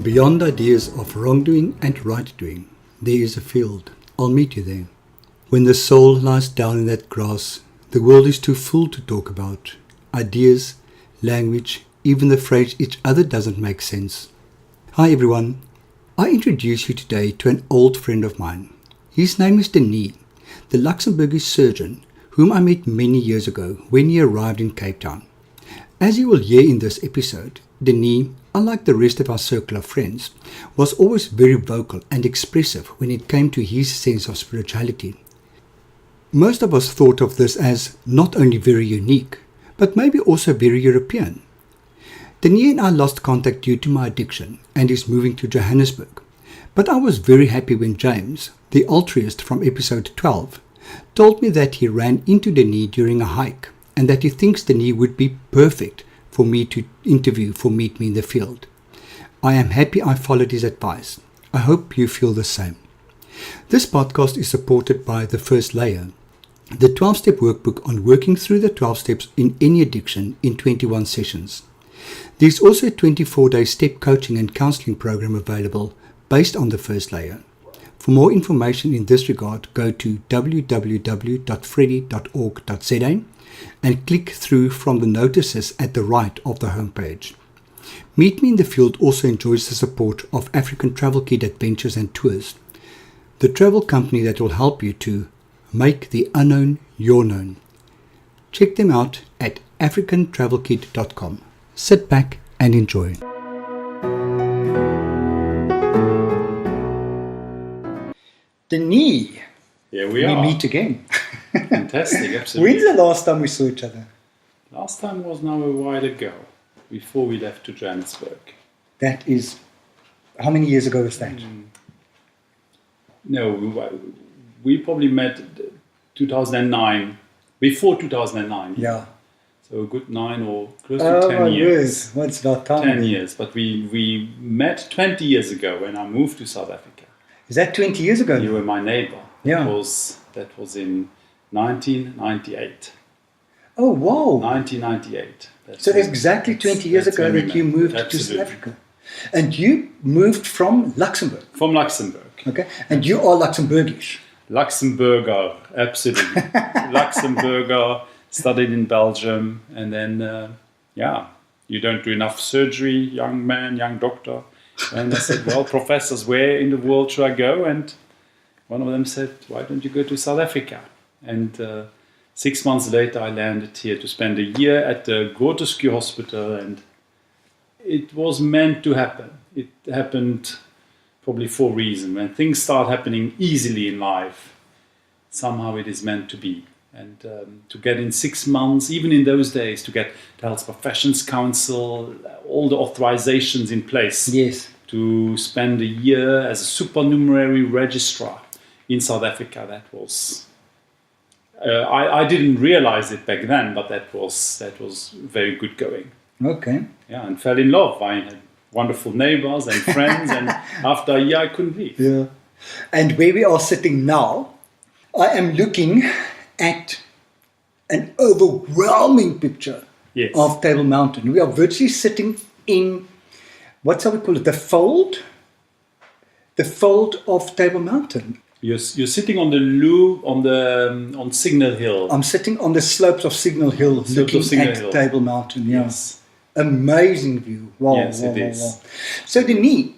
Beyond ideas of wrongdoing and right doing, there is a field. I'll meet you there. When the soul lies down in that grass, the world is too full to talk about. Ideas, language, even the phrase each other doesn't make sense. Hi everyone. I introduce you today to an old friend of mine. His name is Denis, the Luxembourgish surgeon whom I met many years ago when he arrived in Cape Town. As you will hear in this episode, Denis, unlike the rest of our circle of friends, was always very vocal and expressive when it came to his sense of spirituality. Most of us thought of this as not only very unique, but maybe also very European. Denis and I lost contact due to my addiction and his moving to Johannesburg, but I was very happy when James, the altruist from episode 12, told me that he ran into Denis during a hike and that he thinks Denis would be perfect for me to interview for Meet Me in the Field. I am happy I followed his advice. I hope you feel the same. This podcast is supported by The First Layer, the 12-step workbook on working through the 12 steps in any addiction in 21 sessions. There's also a 24-day step coaching and counseling program available based on The First Layer. For more information in this regard, go to www.freddy.org.za and click through from the notices at the right of the homepage. Meet Me in the Field also enjoys the support of African Travel Kit Adventures and Tours, the travel company that will help you to make the unknown your known. Check them out at africantravelkit.com. Sit back and enjoy. Denis, here we are. We meet again. Fantastic, absolutely. When's the last time we saw each other? Last time was now a while ago, before we left to Johannesburg. That is, how many years ago was that? No, we probably met 2009, before 2009. Yeah. So a good 9 or close to 10 years. Word. What's about time? 10 years, but we met 20 years ago when I moved to South Africa. Is that 20 years ago? You were my neighbor. Yeah. That was in 1998. Oh, wow. 1998. So exactly 20 years ago that you moved to South Africa. And you moved from Luxembourg? From Luxembourg. Okay. And you are Luxembourgish? Luxemburger, absolutely. Luxemburger, studied in Belgium. And then, you don't do enough surgery, young man, young doctor. And I said, well, professors, where in the world should I go? And one of them said, why don't you go to South Africa? And 6 months later, I landed here to spend a year at the Groote Hospital, and it was meant to happen. It happened probably for a reason. When things start happening easily in life, somehow it is meant to be. And to get in 6 months, even in those days, to get the Health Professions Council, all the authorizations in place. Yes. To spend a year as a supernumerary registrar in South Africa, that was... I didn't realize it back then, but that was very good going. Okay. Yeah, and fell in love. I had wonderful neighbors and friends, and after a year I couldn't leave. Yeah. And where we are sitting now, I am looking at an overwhelming picture of Table Mountain. We are virtually sitting in, what shall we call it, the fold of Table Mountain. You're sitting on the loop on Signal Hill. I'm sitting on the slopes of Signal Hill, looking at Table Mountain. Yeah. Yes. Amazing view. Wow. Yes, it is. Wow. So Denis,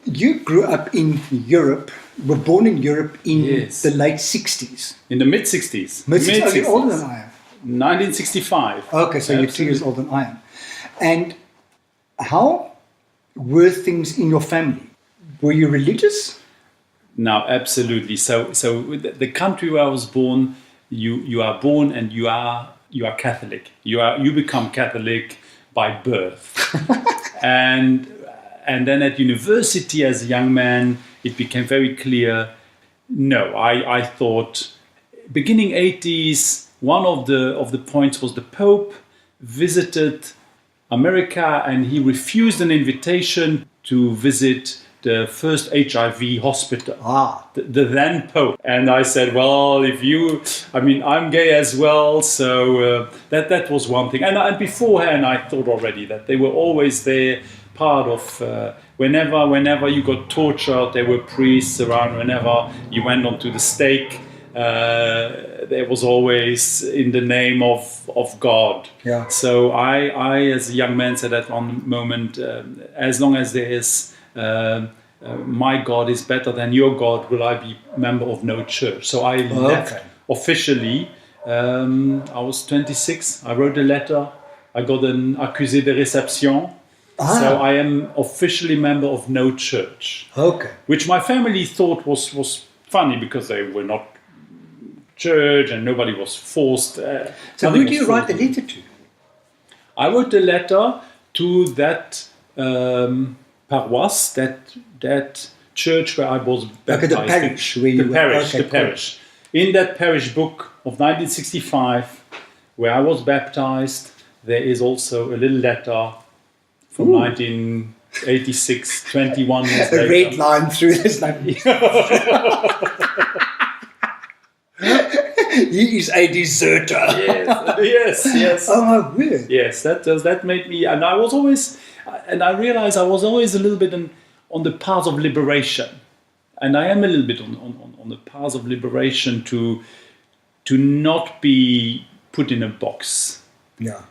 you grew up in Europe, were born in Europe in the late 60s. In the mid-60s. Mid-60s. You're older than I am. 1965. Okay, so you're 2 years older than I am. And how were things in your family? Were you religious? No, absolutely. So the country where I was born, you are born and you are Catholic. You become Catholic by birth. and then at university as a young man, it became very clear. No, I thought beginning 80s, one of the points was the Pope visited America and he refused an invitation to visit the first HIV hospital, the then Pope. And I said, well, I'm gay as well, so that was one thing. And beforehand, I thought already that they were always there, part of whenever you got tortured, there were priests around. Whenever you went onto the stake, there was always in the name of God. Yeah. So I as a young man said at one moment, as long as there is my God is better than your God, will I be member of no church? So I left officially. I was 26. I wrote a letter. I got an accusé de réception. So I am officially member of no church. Okay. Which my family thought was funny because they were not church and nobody was forced. So who do you write the letter to? I wrote a letter to that paroisse, that church where I was baptized. Okay, the parish where you were. The parish. In that parish book of 1965, where I was baptized, there is also a little letter from 1986, 21 years later. A red line through this. He is a deserter. Yes. Oh my word. Yes, that made me, and I realized I was always a little bit on the path of liberation, and I am a little bit on the path of liberation to not be put in a box. Yeah.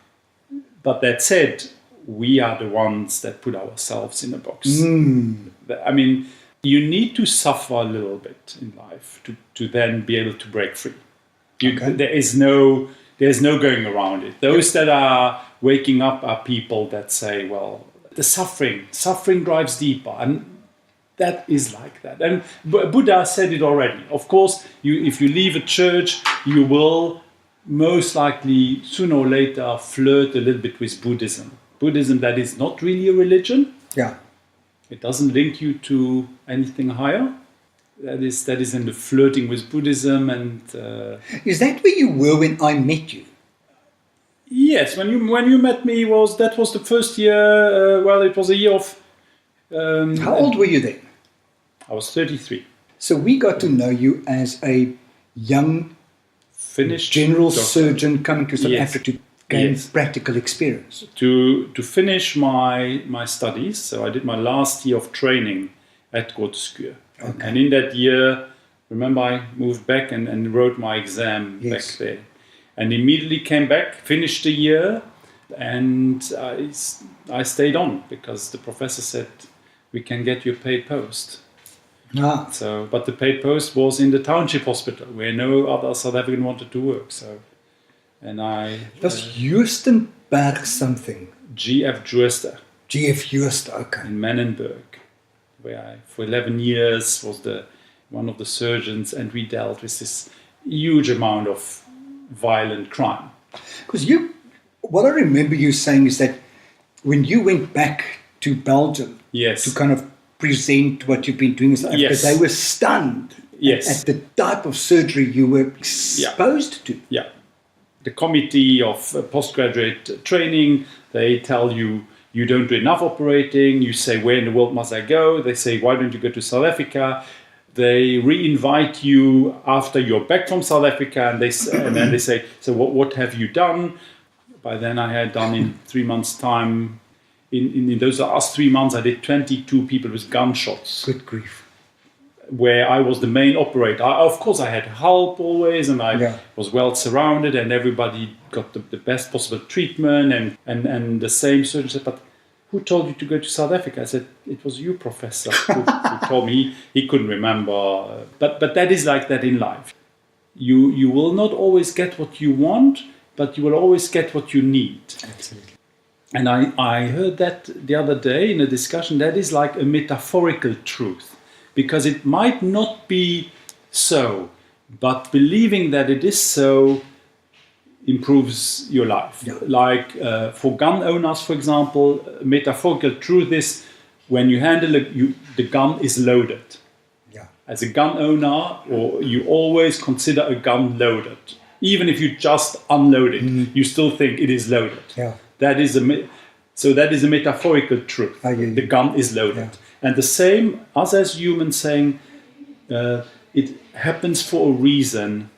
But that said, we are the ones that put ourselves in a box. I mean, you need to suffer a little bit in life to then be able to break free. There's no going around it. Those that are waking up are people that say, well, the suffering drives deeper, and that is like that. And Buddha said it already. Of course, if you leave a church, you will most likely sooner or later flirt a little bit with Buddhism. Buddhism that is not really a religion. Yeah. It doesn't link you to anything higher. That is in the flirting with Buddhism and. Is that where you were when I met you? Yes, when you met me that was the first year. It was a year of. How old were you then? I was 33. So we got to know you as a young Finnish general doctor. surgeon coming to South Africa to gain practical experience. To finish my studies, so I did my last year of training at Groteskuur. Okay. And in that year, remember I moved back and wrote my exam back there. And immediately came back, finished the year, and I stayed on because the professor said, we can get you a paid post. So, but the paid post was in the township hospital where no other South African wanted to work. So, and I... That's Joostenberg something. GF Jooster. GF Jooster, okay. In Menenberg, where I, for 11 years, was one of the surgeons, and we dealt with this huge amount of violent crime. Because what I remember you saying is that when you went back to Belgium to kind of present what you've been doing in South Africa, they were stunned at the type of surgery you were exposed to. Yeah. The committee of postgraduate training, they tell you, you don't do enough operating. You say, where in the world must I go? They say, why don't you go to South Africa? They re-invite you after you're back from South Africa, and then they say, so what have you done? By then I had done in 3 months' time, in those last 3 months, I did 22 people with gunshots. Good grief. Where I was the main operator. Of course, I had help always, and I was well surrounded, and everybody got the best possible treatment. And the same surgeon said, but who told you to go to South Africa? I said, it was you, Professor, who told me. He couldn't remember. But that is like that in life. You will not always get what you want, but you will always get what you need. Absolutely. And I heard that the other day in a discussion. That is like a metaphorical truth, because it might not be so, but believing that it is so improves your life. Yeah. Like for gun owners, for example, metaphorical truth is when you handle the gun is loaded. Yeah. As a gun owner, or you always consider a gun loaded. Even if you just unload it, you still think it is loaded. Yeah. That is a metaphorical truth. The gun is loaded. Yeah. And the same, us as humans saying, it happens for a reason,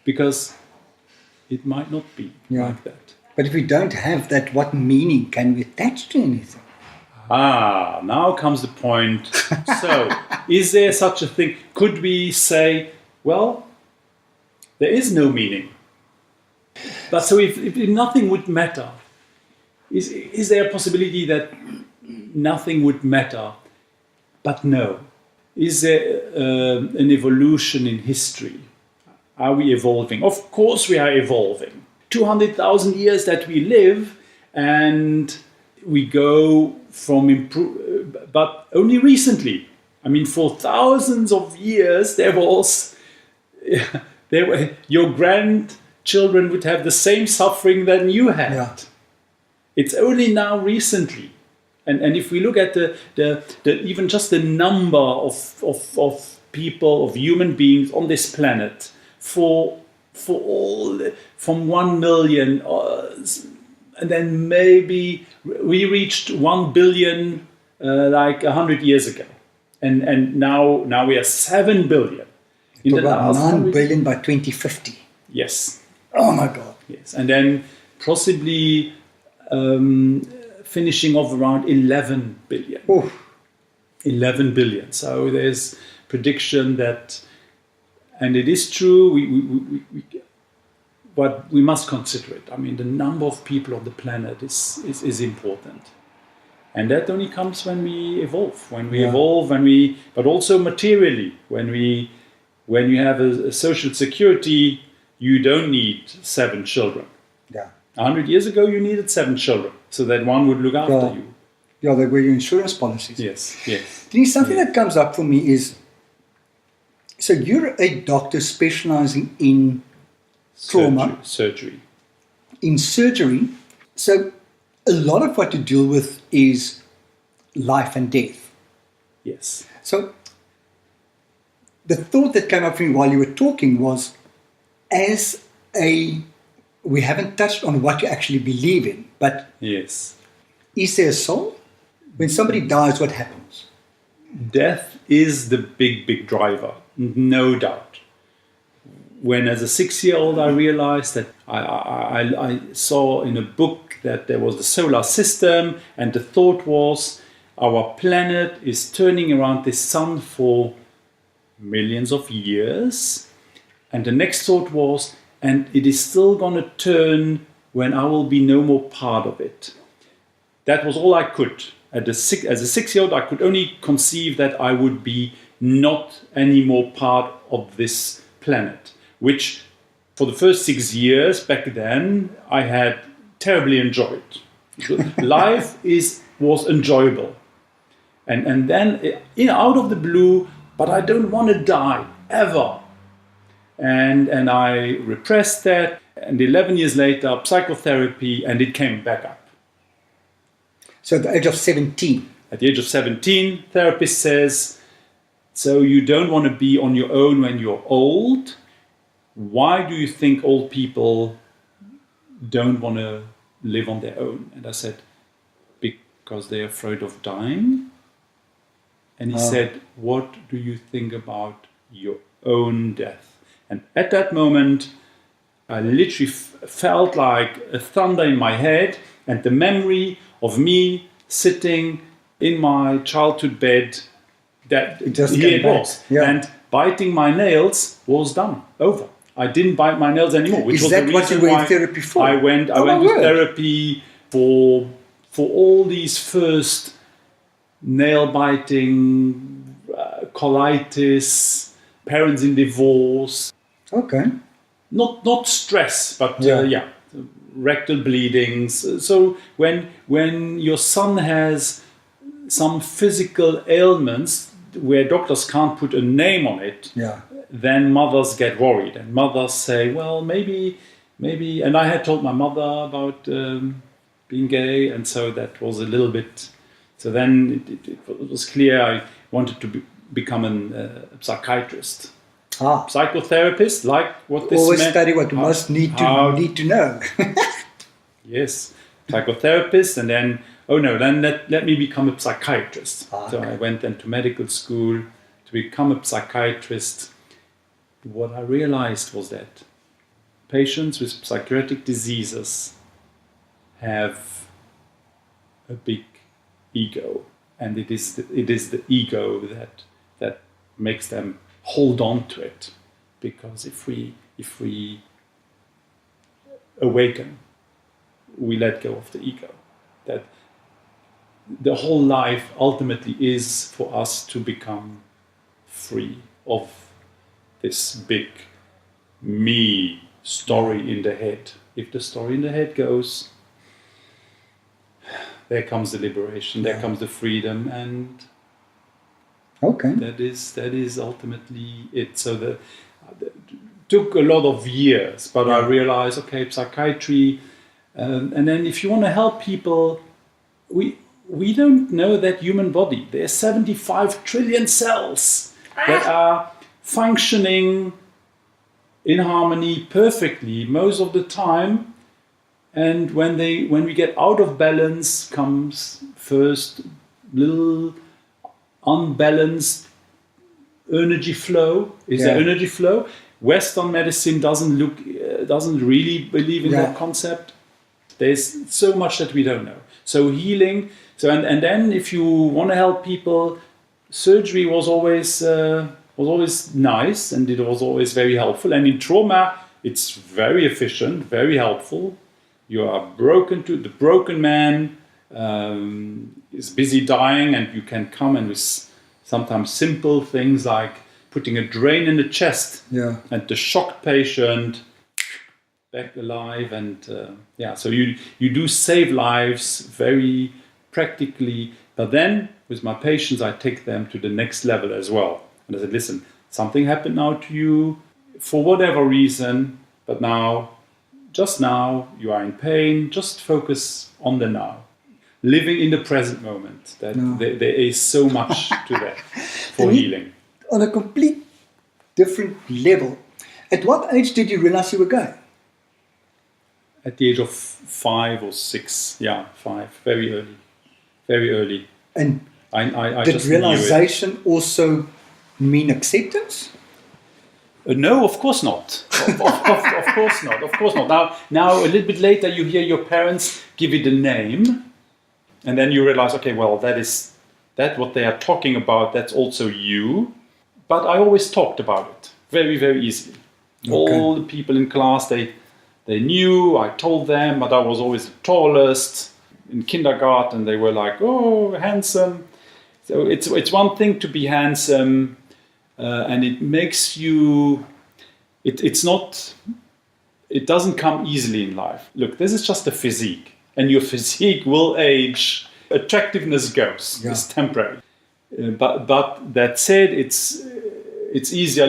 because it might not be like that. But if we don't have that, what meaning can we attach to anything? Now comes the point. So, is there such a thing? Could we say, well, there is no meaning? But so if nothing would matter, is there a possibility that nothing would matter? But no. Is there an evolution in history? Are we evolving? Of course we are evolving. 200,000 years that we live, and we go from but only recently. I mean, for thousands of years, there were your grandchildren would have the same suffering than you had. Yeah. It's only now recently, and if we look at the even just the number of people, of human beings on this planet, for all from 1 million, and then maybe we reached 1 billion like 100 years ago, and now we are 7 billion. In the last 9 billion by 2050. Yes. Oh my God. Yes, and then possibly finishing off around 11 billion. Oof. 11 billion. So there's prediction that, and it is true, but we must consider it. I mean, the number of people on the planet is important. And that only comes when we evolve. But also materially, when you have a social security, you don't need 7 children. Yeah. 100 years ago, you needed 7 children, so that one would look after you. Yeah, they were your insurance policies. Yes. Denis, something that comes up for me is, so you're a doctor specializing in trauma. Surgery. In surgery. So a lot of what you deal with is life and death. Yes. So the thought that came up for me while you were talking was, we haven't touched on what you actually believe in, but yes, is there a soul? When somebody dies, what happens? Death is the big driver, no doubt. When as a 6-year-old I realized that I saw in a book that there was the solar system, and the thought was our planet is turning around the sun for millions of years, and the next thought was, and it is still going to turn when I will be no more part of it. That was all I could. As a 6-year-old, I could only conceive that I would be not anymore part of this planet, which for the first 6 years back then, I had terribly enjoyed. Life was enjoyable. And then, out of the blue, but I don't want to die, ever. And I repressed that, and 11 years later, psychotherapy, and it came back up. So at the age of 17? At the age of 17, therapist says, so you don't want to be on your own when you're old. Why do you think old people don't want to live on their own? And I said, because they're afraid of dying. And he said, what do you think about your own death? And at that moment, I literally felt like a thunder in my head, and the memory of me sitting in my childhood bed, that here it was. Yeah. And biting my nails was done, over. I didn't bite my nails anymore, which was the reason what you were in therapy for? I went to therapy for all these first nail biting, colitis, parents in divorce. Okay. Not stress, but rectal bleedings. So when your son has some physical ailments where doctors can't put a name on it, then mothers get worried, and mothers say, well, maybe. And I had told my mother about being gay, and so that was a little bit. So then it was clear I wanted to become a psychiatrist. Psychotherapist, like what this always study what you must need to know. Yes, psychotherapist, and then let me become a psychiatrist. So I went then to medical school to become a psychiatrist. What I realized was that patients with psychiatric diseases have a big ego, and it is the ego that makes them hold on to it, because if we awaken, we let go of the ego. That the whole life ultimately is for us to become free of this big me story in the head. If the story in the head goes, there comes the liberation, there comes the freedom, and that is ultimately it. So the took a lot of years, but I realized, okay, psychiatry, and then if you want to help people, we don't know that human body. There's 75 trillion cells that are functioning in harmony perfectly most of the time, and when we get out of balance comes first little unbalanced energy flow. Is there energy flow? Western medicine doesn't really believe in that concept. There's so much that we don't know. So healing. So and then if you want to help people, surgery was always nice, and it was always very helpful. And in trauma, it's very efficient, very helpful. You are the broken man is busy dying, and you can come and with sometimes simple things like putting a drain in the chest, and the shocked patient back alive, and so you do save lives very practically. But then with my patients, I take them to the next level as well. And I said, listen, something happened now to you for whatever reason, but just now, you are in pain, just focus on the now. Living in the present moment. There is so much to that for healing. On a complete different level, at what age did you realize you were gay? At the age of 5 or 6, 5, very early. Very early. And I did just realization also mean acceptance? No, of course not. Of course not. Of course not. Now, a little bit later, you hear your parents give it a name, and then you realize, okay, well, that what they are talking about. That's also you. But I always talked about it very, very easily. Okay. All the people in class, they knew. I told them, but I was always the tallest. In kindergarten, they were like, "Oh, handsome." So it's one thing to be handsome, and it makes you. It doesn't come easily in life. Look, this is just a physique, and your physique will age. Attractiveness goes. It's temporary. But that said, it's easier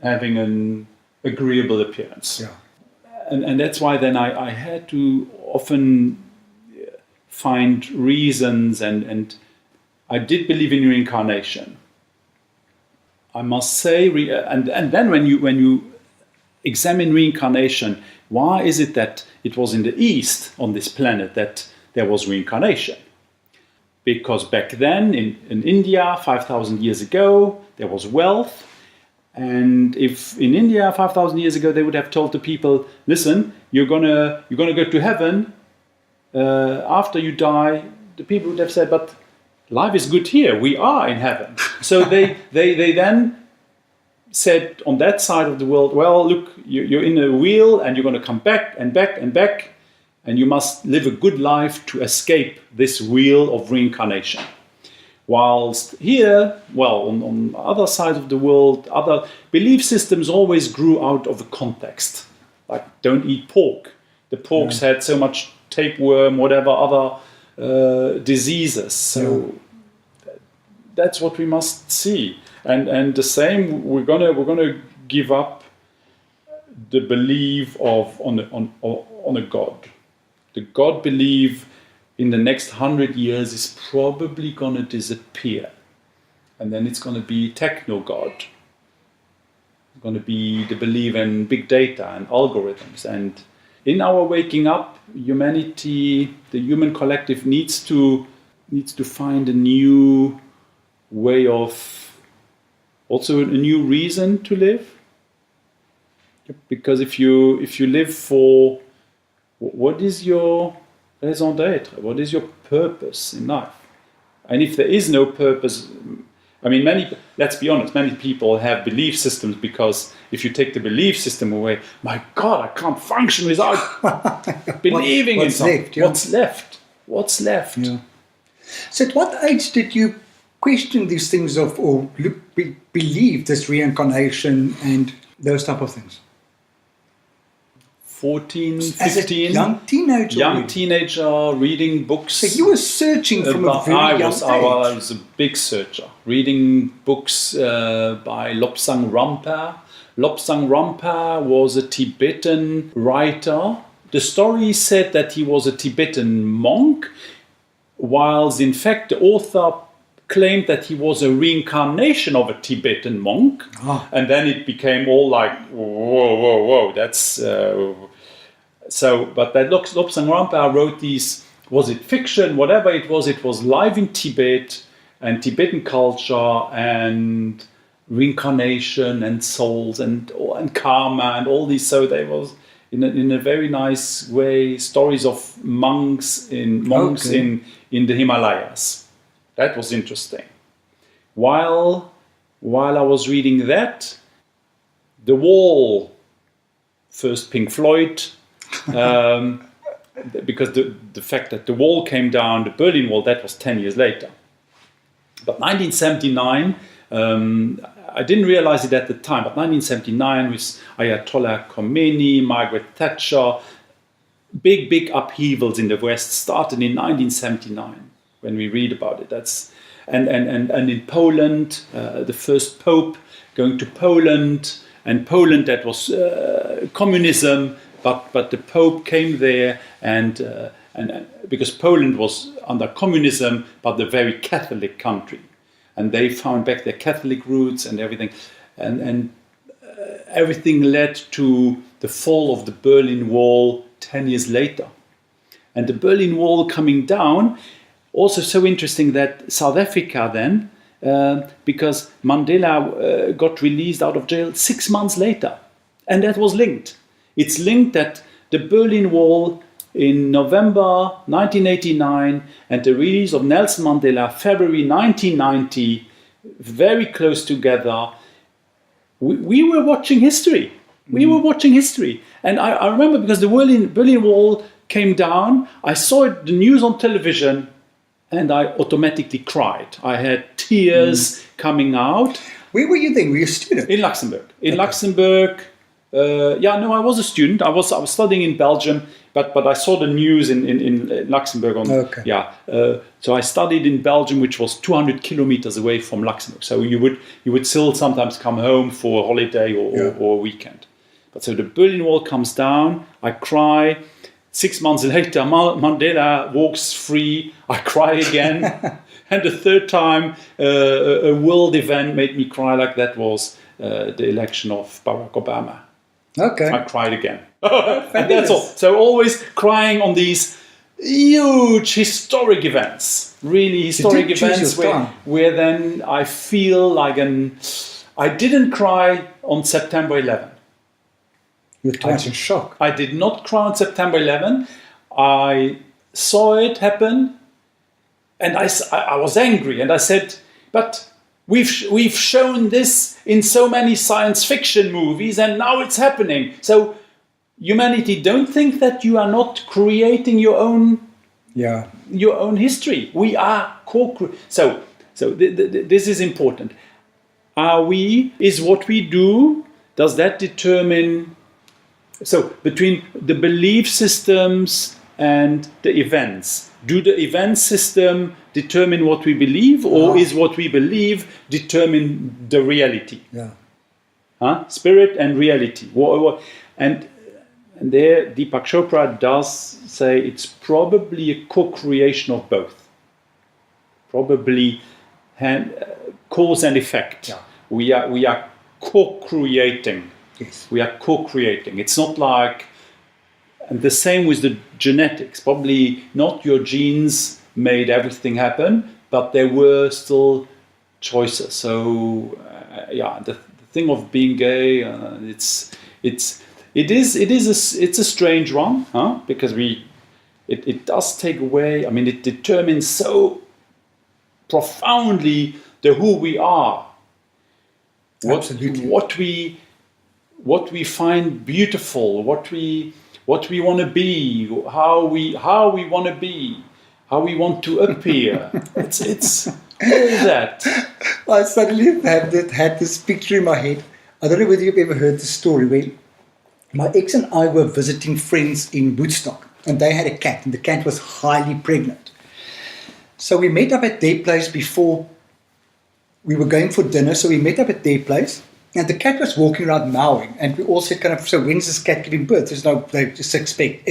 having an agreeable appearance. And that's why then I had to often find reasons, and I did believe in reincarnation. I must say, and then when you examine reincarnation, why is it that it was in the East on this planet that there was reincarnation? Because back then in India, 5,000 years ago, there was wealth. And if in India 5,000 years ago they would have told the people, listen, you're gonna go to heaven after you die, the people would have said, but life is good here. We are in heaven. So they then said on that side of the world, well, look, you're in a wheel and you're going to come back and back and back, and you must live a good life to escape this wheel of reincarnation. Whilst here, well, on the other side of the world, other belief systems always grew out of a context. Like, don't eat pork. The porks had so much tapeworm, whatever other diseases. So that's what we must see. And the same, we're gonna give up the belief on a God. The God belief in the next 100 years is probably going to disappear. And then it's going to be techno-God. It's going to be the belief in big data and algorithms. And in our waking up, humanity, the human collective needs to find a new way of, also a new reason to live. Because if you live for, what is your raison d'être? What is your purpose in life? And if there is no purpose, I mean, let's be honest, many people have belief systems because if you take the belief system away, my God, I can't function without believing in something. Left, yeah. What's left? What's left? Yeah. So at what age did you question these things or believe this reincarnation and those type of things? 14, As 15. a young teenager? Young teenager, reading books. So you were searching from a very young age. I was a big searcher. Reading books by Lobsang Rampa. Lobsang Rampa was a Tibetan writer. The story said that he was a Tibetan monk, whilst in fact the author claimed that he was a reincarnation of a Tibetan monk. And then it became all like, whoa, that's... but that Lobsang Rampa wrote these, was it fiction, whatever it was live in Tibet and Tibetan culture and reincarnation and souls and karma and all these. So there was, in a very nice way, stories of monks in the Himalayas. That was interesting. While I was reading that, The Wall, first Pink Floyd, because the fact that the wall came down, the Berlin Wall, that was 10 years later. But 1979, I didn't realize it at the time, but 1979 with Ayatollah Khomeini, Margaret Thatcher, big upheavals in the West started in 1979. When we read about it, and in Poland, the first Pope going to Poland, and Poland that was communism, but the Pope came there and because Poland was under communism, but a very Catholic country, and they found back their Catholic roots and everything, and everything led to the fall of the Berlin Wall 10 years later, and the Berlin Wall coming down. Also so interesting that South Africa then, because Mandela got released out of jail 6 months later. And that was linked. It's linked that the Berlin Wall in November 1989 and the release of Nelson Mandela February 1990, very close together. We were watching history. We were watching history. And I remember because the Berlin Wall came down, I saw the news on television, and I automatically cried. I had tears coming out. Where were you then? Were you a student? In Luxembourg. Luxembourg. I was a student. I was studying in Belgium, but I saw the news in Luxembourg. So I studied in Belgium, which was 200 kilometers away from Luxembourg. So you would still sometimes come home for a holiday or a weekend. But so the Berlin Wall comes down. I cry. 6 months later, Mandela walks free. I cry again. And the third time, a world event made me cry like that was the election of Barack Obama. Okay. I cried again. And that's all. So always crying on these huge historic events. Really historic events where then I feel like I didn't cry on September 11. You were twice in shock. I did not cry on September 11. I saw it happen, and I was angry, and I said, "But we've shown this in so many science fiction movies, and now it's happening. So, humanity, don't think that you are not creating your own history. We are So this is important. Is what we do? Does that determine?" So between the belief systems and the events, do the event system determine what we believe, or is what we believe determine the reality? Yeah. Spirit and reality. And there Deepak Chopra does say it's probably a co-creation of both. Probably cause and effect. Yeah. We are co-creating. Yes. We are co-creating. It's not like, and the same with the genetics. Probably not your genes made everything happen, but there were still choices. So the thing of being gay, it's a strange one, because it does take away. I mean, it determines so profoundly the who we are, Absolutely. what we find beautiful, what we want to be, how we want to be, how we want to appear. It's all that. I suddenly had this picture in my head. I don't know whether you've ever heard the story where my ex and I were visiting friends in Woodstock, and they had a cat, and the cat was highly pregnant. So we met up at their place before we were going for dinner. So we met up at their place, and the cat was walking around mowing, and we all said, kind of, so when's this cat giving birth? There's no, they just expect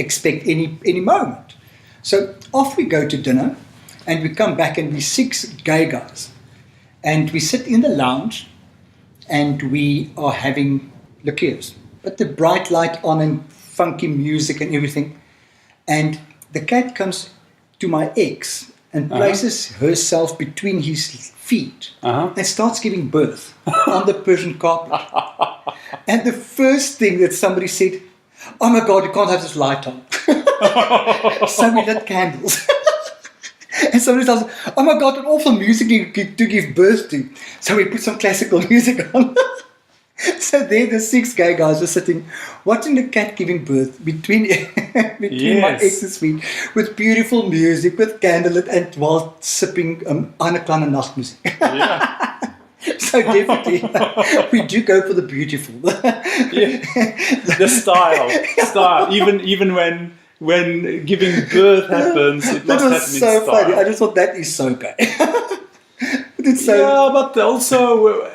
any moment. So off we go to dinner, and we come back, and we're 6 gay guys, and we sit in the lounge, and we are having liqueurs, but the bright light on and funky music and everything. And the cat comes to my ex and places herself between his feet and starts giving birth on the Persian carpet. And the first thing that somebody said, "Oh my God, you can't have this light on." So we lit candles. And somebody tells us, "Oh my God, what awful music to give birth to." So we put some classical music on. So there the 6 gay guys were sitting, watching the cat giving birth between my ex's feet, with beautiful music, with candlelit, and while sipping Eine kleine Nachtmusik. Yeah. So definitely, we do go for the beautiful. The style. Even when giving birth happens, it must happen in style. That was so funny. I just thought that is so gay. Yeah, but also,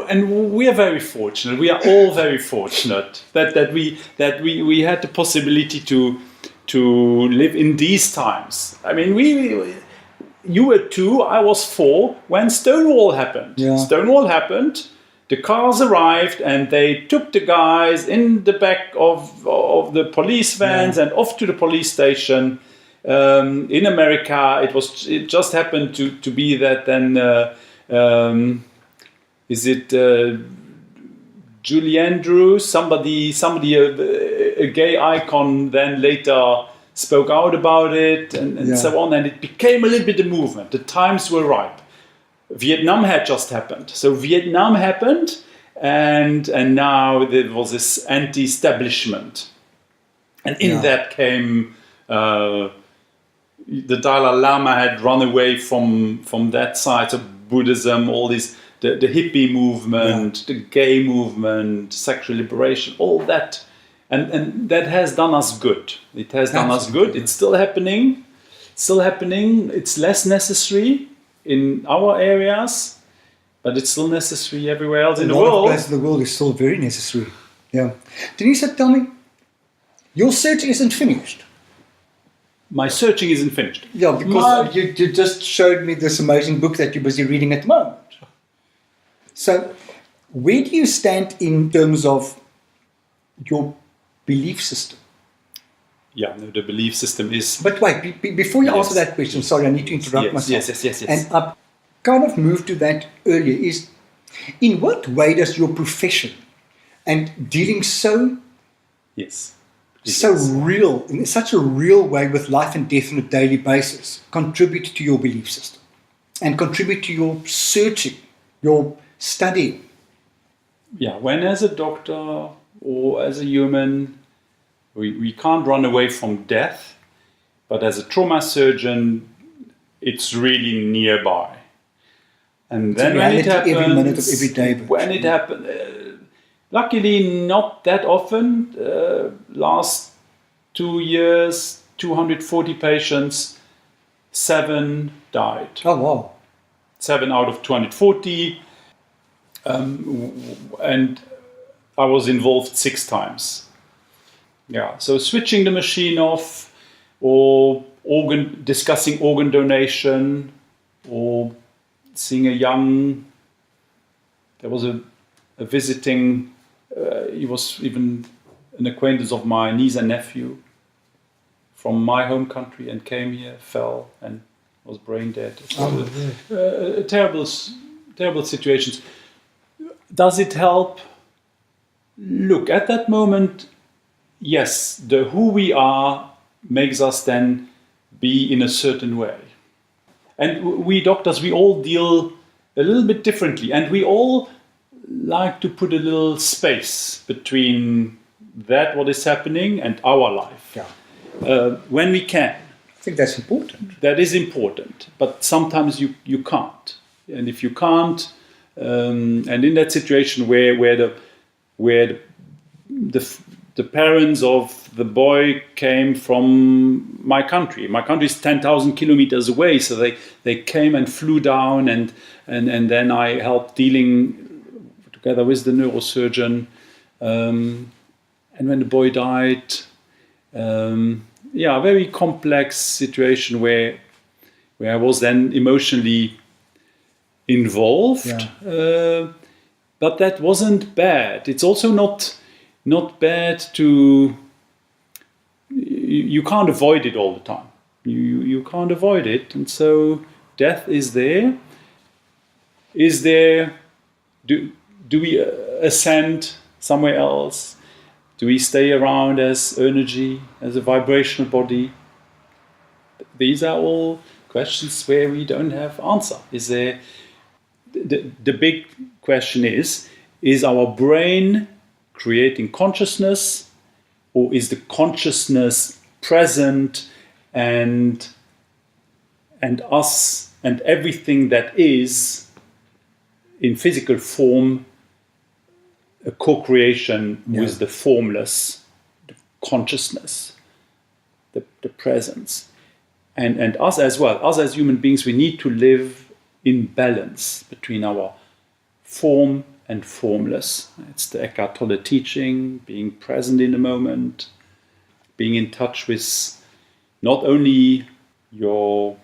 and we are very fortunate. We are all very fortunate that we had the possibility to live in these times. I mean, you were 2, I was 4 when Stonewall happened. Yeah. Stonewall happened. The cars arrived and they took the guys in the back of the police vans and off to the police station. In America, it just happened to be that then. Is it Julie Andrews? Somebody, a gay icon, then later spoke out about it and so on, and it became a little bit a movement. The times were ripe. Vietnam had just happened, so Vietnam happened, and now there was this anti-establishment, and in that came the Dalai Lama had run away from that side of Buddhism, all these. The hippie movement, the gay movement, sexual liberation, all that. And that has done us good. It has done us good. It's still happening. It's less necessary in our areas, but it's still necessary everywhere else in the world. A lot of places in the world is still very necessary. Yeah. Denis, tell me, your search isn't finished. My searching isn't finished. Yeah, because you just showed me this amazing book that you're busy reading at the moment. So, where do you stand in terms of your belief system? Yeah, no, the belief system is... But wait, before you answer that question, sorry, I need to interrupt myself. Yes. And I kind of moved to that earlier, is in what way does your profession and dealing so real, in such a real way with life and death on a daily basis, contribute to your belief system and contribute to your searching, your studying? Yeah, when as a doctor or as a human, we can't run away from death, but as a trauma surgeon, it's really nearby. And then when it happens, every minute of every day. When it happens, luckily not that often. Last 2 years, 240 patients, 7 died. Oh wow! 7 out of 240. And I was involved 6 times. Yeah, so switching the machine off, or discussing organ donation, or seeing there was a visiting, he was even an acquaintance of my niece and nephew from my home country and came here, fell and was brain dead. Terrible situations. Does it help? Look, at that moment, yes, the who we are makes us then be in a certain way. And we doctors, we all deal a little bit differently, and we all like to put a little space between that what is happening and our life. When we can. I think that's important. That is important, but sometimes you can't. And if you can't, and in that situation where the parents of the boy came from my country. My country is 10,000 kilometers away, so they came and flew down, and then I helped dealing together with the neurosurgeon. And when the boy died, a very complex situation where I was then emotionally involved. But that wasn't bad. It's also not bad to. You can't avoid it all the time. You can't avoid it, and so death is there. Is there? Do we ascend somewhere else? Do we stay around as energy, as a vibrational body? These are all questions where we don't have answer. Is there? The big question is our brain creating consciousness, or is the consciousness present and us and everything that is in physical form a co-creation with the formless, the consciousness, the presence, and us as well. Us as human beings, we need to live in balance between our form and formless. It's the Eckhart Tolle teaching, being present in the moment, being in touch with not only your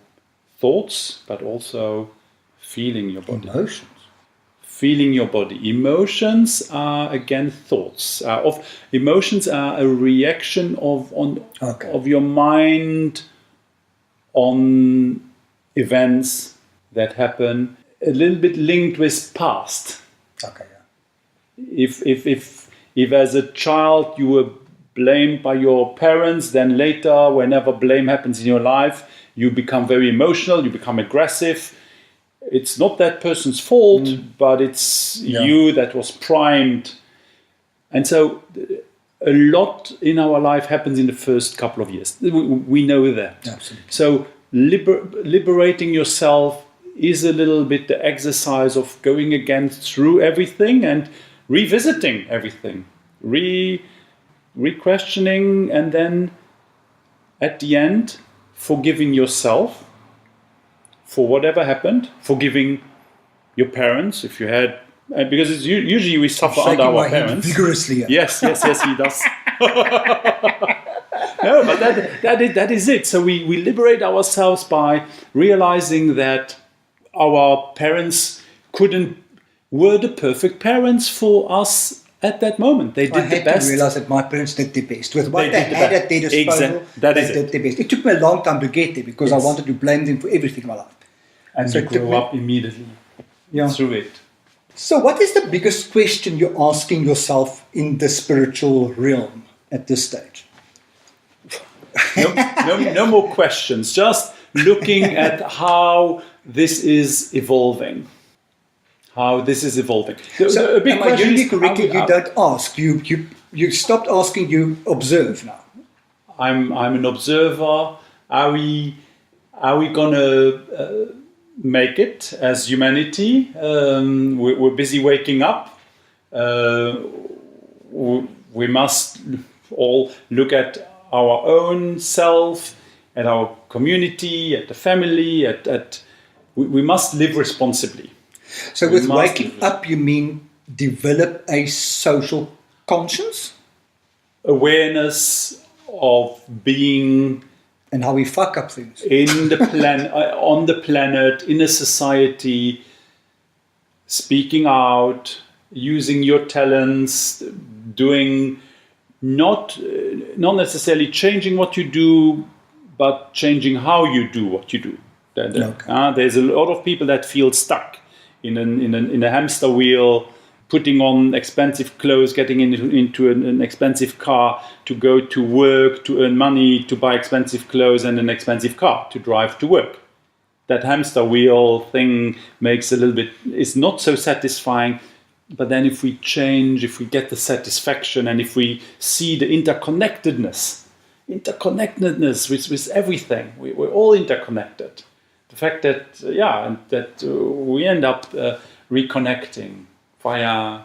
thoughts, but also feeling your body. Emotions. Feeling your body. Emotions are, again, thoughts. Emotions are a reaction of your mind on events that happen, a little bit linked with past. Okay. If as a child you were blamed by your parents, then later, whenever blame happens in your life, you become very emotional, you become aggressive. It's not that person's fault, but it's you that was primed. And so a lot in our life happens in the first couple of years. We know that. Absolutely. So liberating yourself is a little bit the exercise of going again through everything and revisiting everything, re-questioning, and then at the end, forgiving yourself for whatever happened, forgiving your parents if you had, because it's usually we suffer under our parents. Vigorously. Yes, he does. No, but that is it. So we liberate ourselves by realizing that our parents were the perfect parents for us at that moment. They did the best. I had to realize that my parents did the best. With what they had at their disposal, they did the best. It took me a long time to get there because I wanted to blame them for everything in my life. And so you grew up immediately through it. So what is the biggest question you're asking yourself in the spiritual realm at this stage? No more questions. Just looking at how this is evolving. So am I hearing you correctly? You don't ask. You stopped asking. You observe now. I'm an observer. Are we gonna make it as humanity? We're busy waking up. We must all look at our own self, at our community, at the family. We must live responsibly. So with waking up, you mean develop a social conscience? Awareness of being and how we fuck up things in the on the planet, in a society, speaking out, using your talents, doing not necessarily changing what you do, but changing how you do what you do. There's a lot of people that feel stuck in a hamster wheel, putting on expensive clothes, getting into an expensive car to go to work, to earn money, to buy expensive clothes and an expensive car to drive to work. That hamster wheel thing is not so satisfying. But then if we change, if we get the satisfaction, and if we see the interconnectedness with everything, we're all interconnected. The fact that, we end up reconnecting via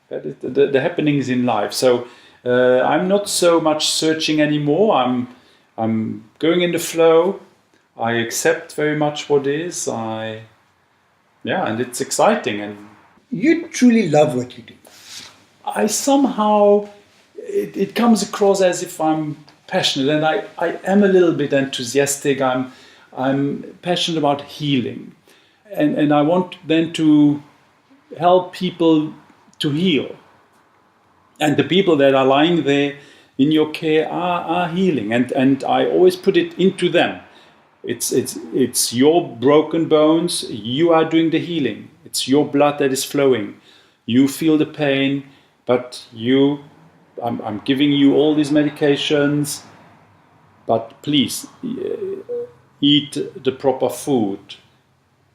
the happenings in life. So I'm not so much searching anymore. I'm going in the flow. I accept very much what is. And it's exciting. And you truly love what you do. I somehow, it comes across as if I'm passionate, and I am a little bit enthusiastic. I'm passionate about healing, and I want then to help people to heal. And the people that are lying there in your care are healing, and I always put it into them. It's your broken bones. You are doing the healing. It's your blood that is flowing. You feel the pain, but I'm giving you all these medications. But please eat the proper food.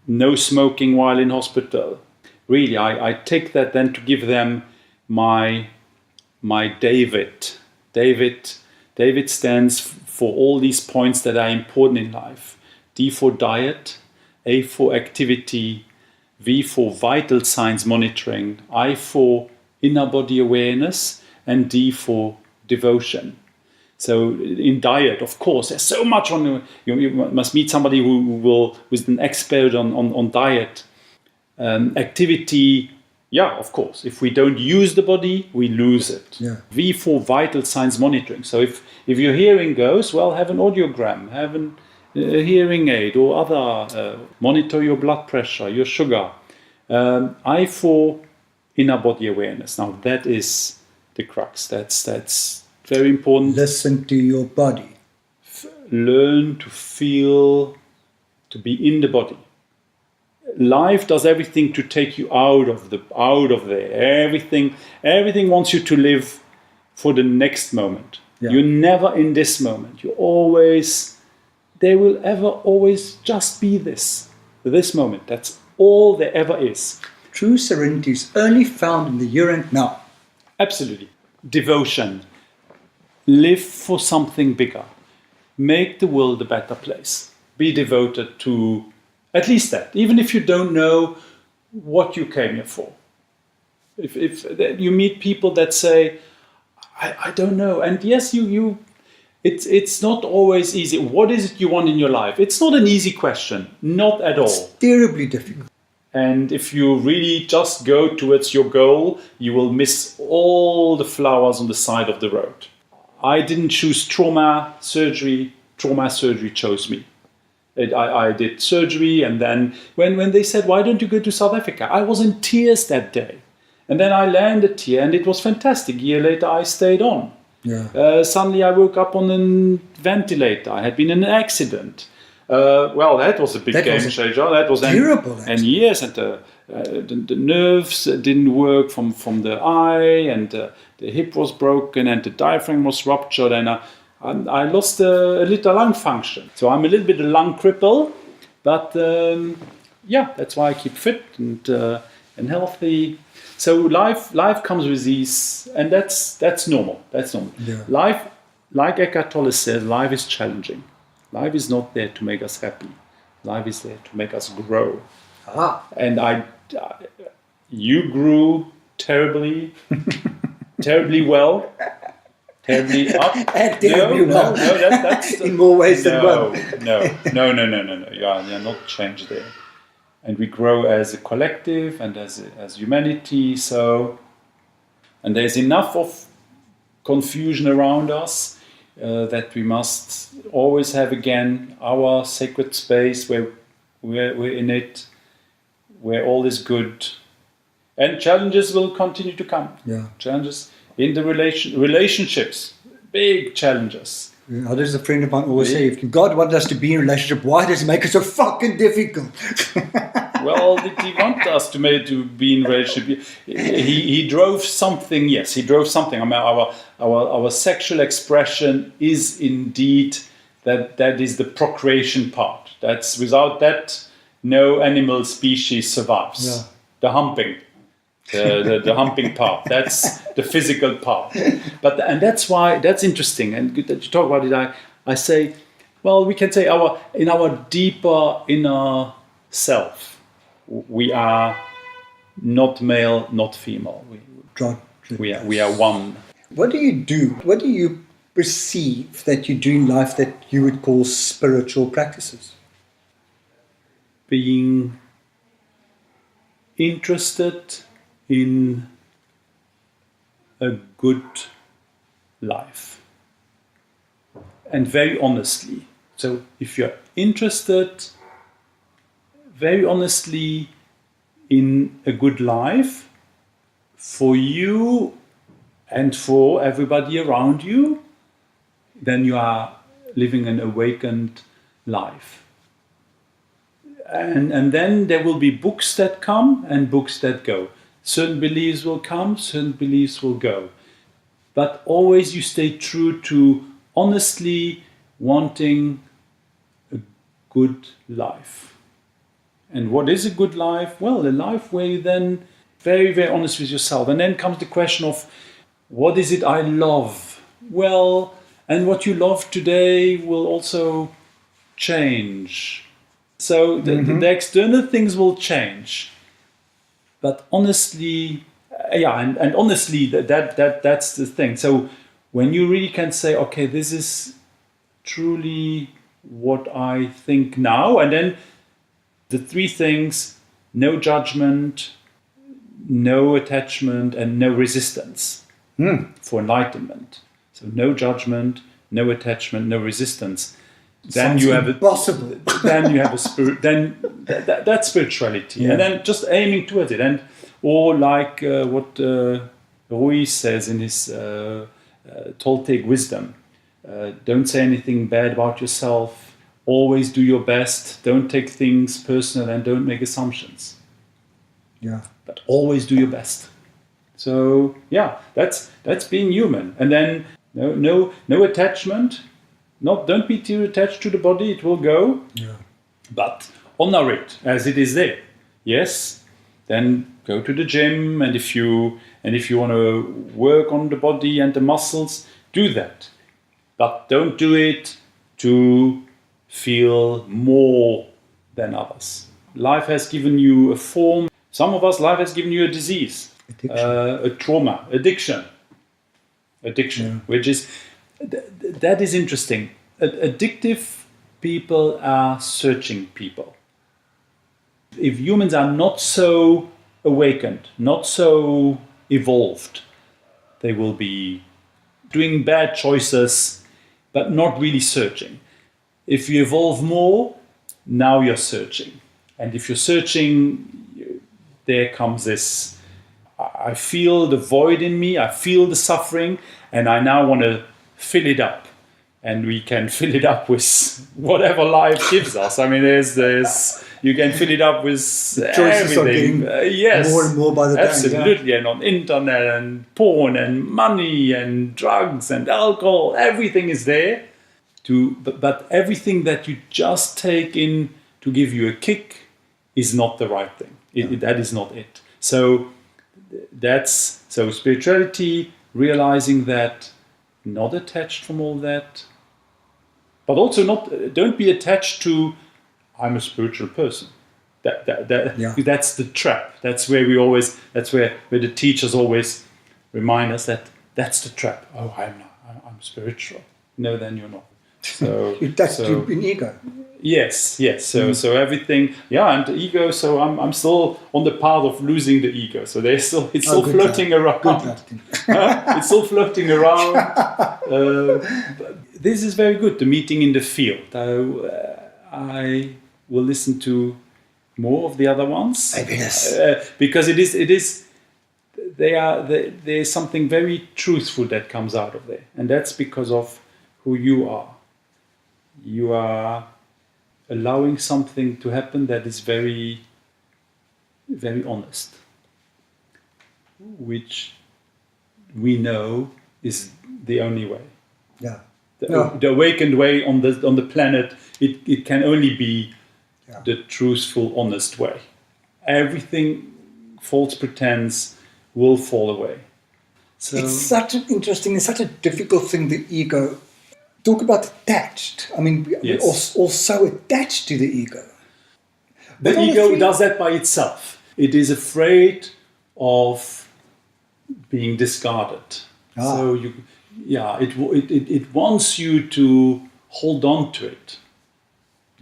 No smoking while in hospital. Really, I take that then to give them my David. David stands for all these points that are important in life. D for diet, A for activity, V for vital signs monitoring, I for inner body awareness, and D for devotion. So in diet, of course, there's so much on. You must meet somebody who's an expert on diet. Activity, of course. If we don't use the body, we lose it. Yeah. V for vital signs monitoring. So if your hearing goes, well, have an audiogram, have a hearing aid or other, monitor your blood pressure, your sugar. I for inner body awareness. Now that is the crux. That's very important. Listen to your body. Learn to feel, to be in the body. Life does everything to take you out of there. Everything wants you to live for the next moment. Yeah. You're never in this moment. There will ever always just be this moment. That's all there ever is. True serenity is only found in the here and now. Absolutely. Devotion. Live for something bigger. Make the world a better place. Be devoted to at least that. Even if you don't know what you came here for. If you meet people that say, I don't know. And yes, it's not always easy. What is it you want in your life? It's not an easy question. Not at all. It's terribly difficult. And if you really just go towards your goal, you will miss all the flowers on the side of the road. I didn't choose trauma surgery. Trauma surgery chose me. I did surgery, and then when they said, why don't you go to South Africa? I was in tears that day. And then I landed here, and it was fantastic. A year later, I stayed on. Yeah. Suddenly, I woke up on a ventilator. I had been in an accident. That was a big game changer. That was terrible. And yes, and the nerves didn't work from the eye, and the hip was broken, and the diaphragm was ruptured, and I lost a little lung function. So I'm a little bit a lung cripple, but that's why I keep fit and healthy. So life comes with these, and that's normal. That's normal. Yeah. Life, like Eckhart Tolle says, life is challenging. Life is not there to make us happy. Life is there to make us grow. And you grew terribly, terribly well. Terribly up. Terribly well. No, that's in more ways than one. No. You're not changed there. And we grow as a collective and as humanity. So, and there's enough of confusion around us that we must always have again our sacred space where we're in it, where all is good, and challenges will continue to come. Yeah, challenges. In the relationships, big challenges. How does a friend of mine always say, if God wanted us to be in a relationship, why does He make it so fucking difficult? Well, did he want us to be in relationship? He drove something. Yes, he drove something. I mean, our sexual expression is indeed that is the procreation part. That's without that, no animal species survives. Yeah. The humping. The humping part, that's the physical part, and that's why that's interesting. And good that you talk about it. I say, well, we can say in our deeper inner self, we are not male, not female. We are one. What do you do? What do you perceive that you do in life that you would call spiritual practices? Being interested in a good life, and very honestly. So if you're interested very honestly in a good life for you and for everybody around you, then you are living an awakened life. And then there will be books that come and books that go. Certain beliefs will come, certain beliefs will go. But always you stay true to honestly wanting a good life. And what is a good life? Well, a life where you then very, very honest with yourself. And then comes the question of, what is it I love? Well, and what you love today will also change. So the external things will change. But honestly, and honestly, that's the thing. So when you really can say, okay, this is truly what I think now, and then the three things: no judgment, no attachment, and no resistance for enlightenment. So no judgment, no attachment, no resistance. Then Sounds you have impossible. Then you have a spirit. Then that's spirituality, and then just aiming towards it, or like what Ruiz says in his Toltec wisdom: don't say anything bad about yourself. Always do your best. Don't take things personal, and don't make assumptions. Yeah. But always do your best. So yeah, that's being human, and then no attachment. Don't be too attached to the body; it will go. Yeah. But honor it as it is there. Yes. Then go to the gym, and if you want to work on the body and the muscles, do that. But don't do it to feel more than others. Life has given you a form. Some of us, life has given you a disease, a trauma, addiction, which is. That is interesting. Addictive people are searching people. If humans are not so awakened, not so evolved, they will be doing bad choices, but not really searching. If you evolve more, now you're searching. And if you're searching, there comes this, I feel the void in me, I feel the suffering, and I now want to fill it up, and we can fill it up with whatever life gives us. I mean, there's you can fill it up with Choices everything. are getting Yes, more and more by the time. absolutely, and on internet and porn and money and drugs and alcohol, everything is there. But everything that you just take in to give you a kick is not the right thing. That is not it. So spirituality, realizing that. Not attached from all that, but also don't be attached to I'm a spiritual person. That's the trap. That's where where the teachers always remind us that's the trap. Oh, I'm spiritual. No, then you're not. So you touched in ego. Yes. So everything, and the ego. So I'm still on the path of losing the ego. So it's still floating around. It's still floating around. This is very good. The meeting in the field. I will listen to more of the other ones because it is. There's something very truthful that comes out of there, and that's because of who you are. You are allowing something to happen that is very very honest, which we know is the only way. Yeah. The awakened way on the planet, it can only be the truthful, honest way. Everything false pretense will fall away. So It's such an interesting and such a difficult thing, the ego. Talk about attached. I mean, Yes. we're all so attached to the ego. the What are the ego three- does that by itself. It is afraid of being discarded. So it wants you to hold on to it.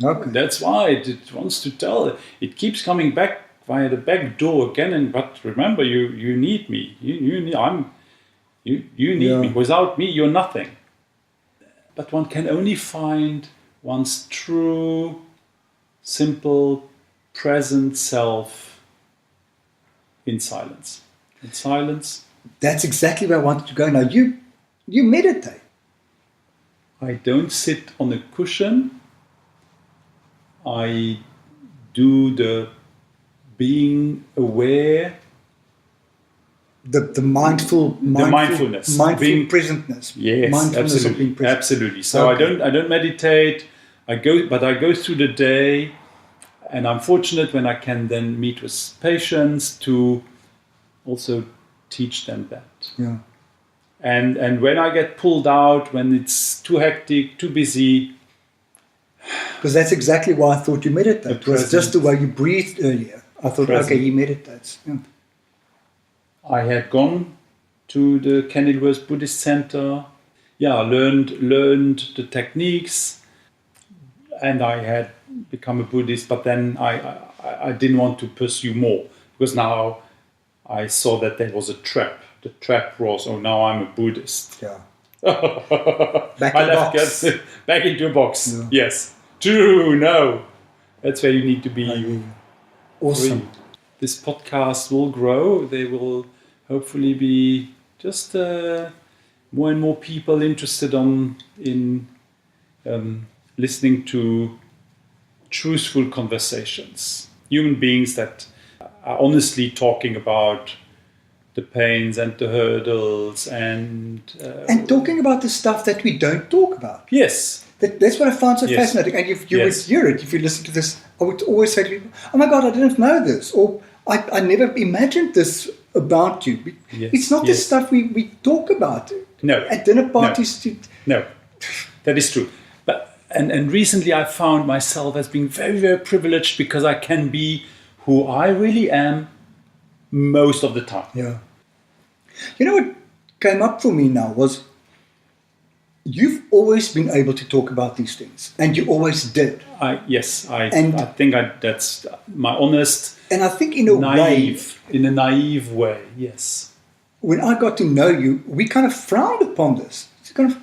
Okay. That's why it wants to tell. It keeps coming back via the back door again. But remember, you need me. You need me. Without me, you're nothing. But one can only find one's true, simple, present self in silence. In silence. That's exactly where I wanted to go now. You meditate. I don't sit on a cushion. I do the being aware. The mindfulness. Mindful Being- presentness. Yes, Mindfulness of absolutely, being present. absolutely. So Okay. I don't meditate. I go through the day, and I'm fortunate when I can then meet with patients to also teach them that. Yeah. And when I get pulled out, when it's too hectic, too busy, Because that's exactly why I thought you meditate. The It was just present. the way you breathed earlier. I thought, Present. okay, he meditates. Yeah. I had gone to the Kenilworth Buddhist Center. Yeah, learned the techniques, and I had become a Buddhist. But then I didn't want to pursue more because now I saw that there was a trap. The trap was, oh, now I'm a Buddhist. Yeah. Back in the box. Back into a box. Yeah. Yes. True. No. That's where you need to be. Awesome. free. This podcast will grow. There will hopefully be just more and more people interested in listening to truthful conversations. Human beings that are honestly talking about the pains and the hurdles and talking about the stuff that we don't talk about. yes. That's what I found so Yes. fascinating. And you would Yes. hear it if you listen to this. I would always say to people, oh my God, I didn't know this. Or I never imagined this about you. Yes. It's not the Yes. stuff we talk about No. at dinner parties. No, that is true. But and recently I found myself as being very, very privileged because I can be who I really am most of the time. Yeah. You know what came up for me now was you've always been able to talk about these things, and you always did. I And- think that's my honest, And I think in a way, in a naive way. Yes. when I got to know you, we kind of frowned upon this. It's kind of,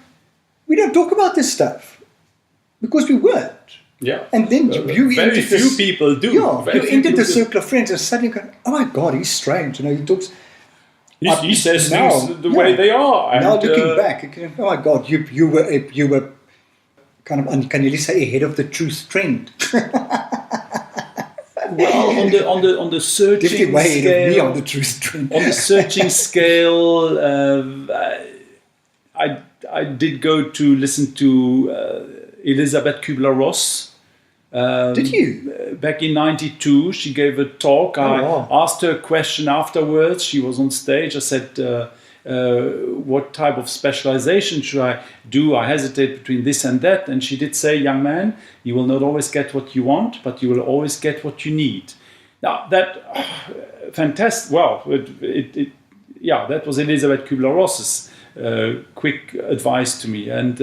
we don't talk about this stuff because we weren't. Yeah. And then you very entered few this, people do. Yeah, Very you few entered people the do. circle of friends and suddenly go, oh my God, he's strange. You know, he talks. He says now, things the way they are. And, Now looking back, you can, oh my God, you were kind of, uncanny say, ahead of the truth trend. well, on the searching Definitely way ahead of me scale, on the truth trend. on the searching scale, I did go to listen to Elisabeth Kübler-Ross. Did you? Back in '92, she gave a talk. I wow. asked her a question afterwards. She was on stage. I said, what type of specialization should I do? I hesitate between this and that. And she did say, young man, you will not always get what you want, but you will always get what you need. Now, that, fantastic. Well, that was Elisabeth Kübler-Ross's quick advice to me. And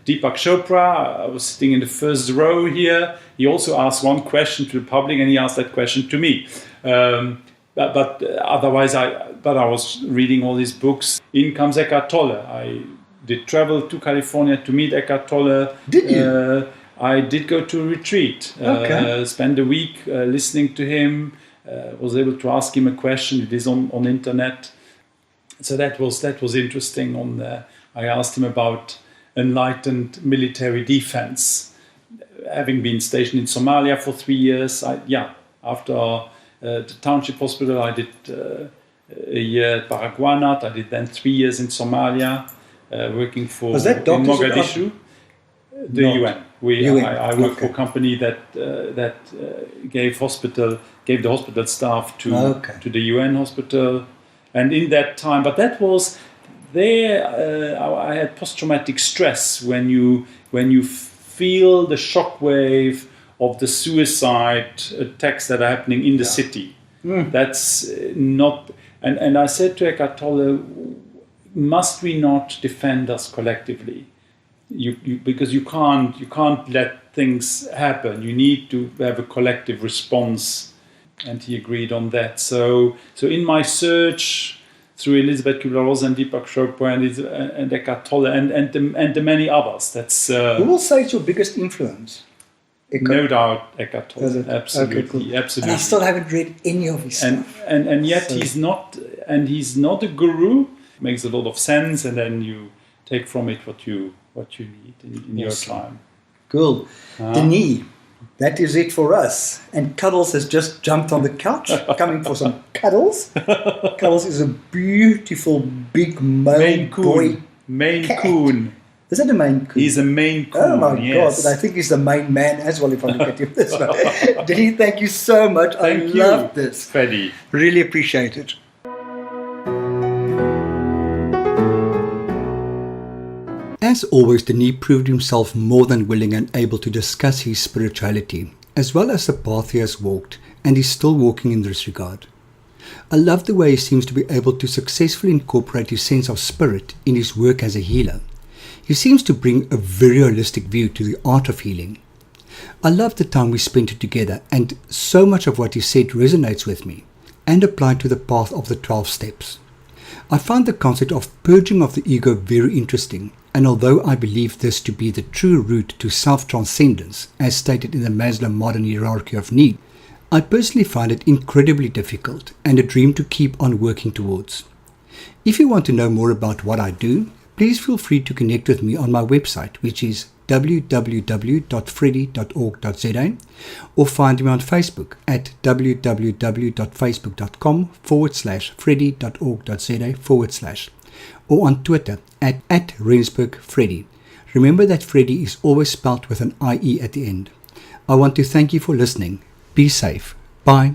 Deepak Chopra, I was sitting in the first row here. He also asked one question to the public, and he asked that question to me. But otherwise, I was reading all these books. In comes Eckhart Tolle. I did travel to California to meet Eckhart Tolle. Did you? I did go to a retreat. Okay. Spend a week listening to him. Was able to ask him a question. It is on internet. So that was interesting. I asked him about enlightened military defense. Having been stationed in Somalia for 3 years, after the township hospital. I did a year at Baragwanath. I did then 3 years in Somalia, working for Was that in doctors or Mogadishu. The Not- UN. UN, I worked for okay. a company that gave the hospital staff to Okay. the UN hospital, and in that time, but that was there. I had post-traumatic stress when you feel the shockwave of the suicide attacks that are happening in the city. That's not. And I said to Eckhart Tolle, must we not defend us collectively? Because you can't let things happen. You need to have a collective response, and he agreed on that. So in my search through Elizabeth Kubler-Ross and Deepak Chopra and Eckhart Tolle and the many others, that's Who will say it's your biggest influence? no doubt Eckhart Tolle. Is it? Absolutely, Okay, cool. absolutely. And I still haven't read any of his stuff. And yet So- he's not a guru. Makes a lot of sense, and then you take from it what you need in your Awesome. time. Cool. Denis, that is it for us. And Cuddles has just jumped on the couch, coming for some cuddles. Cuddles is a beautiful, big male Maine boy. Coon. Maine cat. Coon. Is that a Maine Coon? He's a Maine Coon. Oh my yes. God, but I think he's the main man as well if I look at him this way. Denis, thank you so much. Thank I you, love this. Freddie. Really appreciate it. As always, Denis proved himself more than willing and able to discuss his spirituality, as well as the path he has walked, and is still walking in this regard. I love the way he seems to be able to successfully incorporate his sense of spirit in his work as a healer. He seems to bring a very holistic view to the art of healing. I love the time we spent together, and so much of what he said resonates with me and applied to the path of the 12 steps. I find the concept of purging of the ego very interesting, and although I believe this to be the true route to self-transcendence, as stated in the Maslow modern hierarchy of need, I personally find it incredibly difficult and a dream to keep on working towards. If you want to know more about what I do, please feel free to connect with me on my website, which is www.freddy.org.za, or find me on Facebook at www.facebook.com/freddy.org.za/, or on Twitter at @RensburgFreddy. Remember that Freddy is always spelled with an IE at the end. I want to thank you for listening. Be safe. Bye.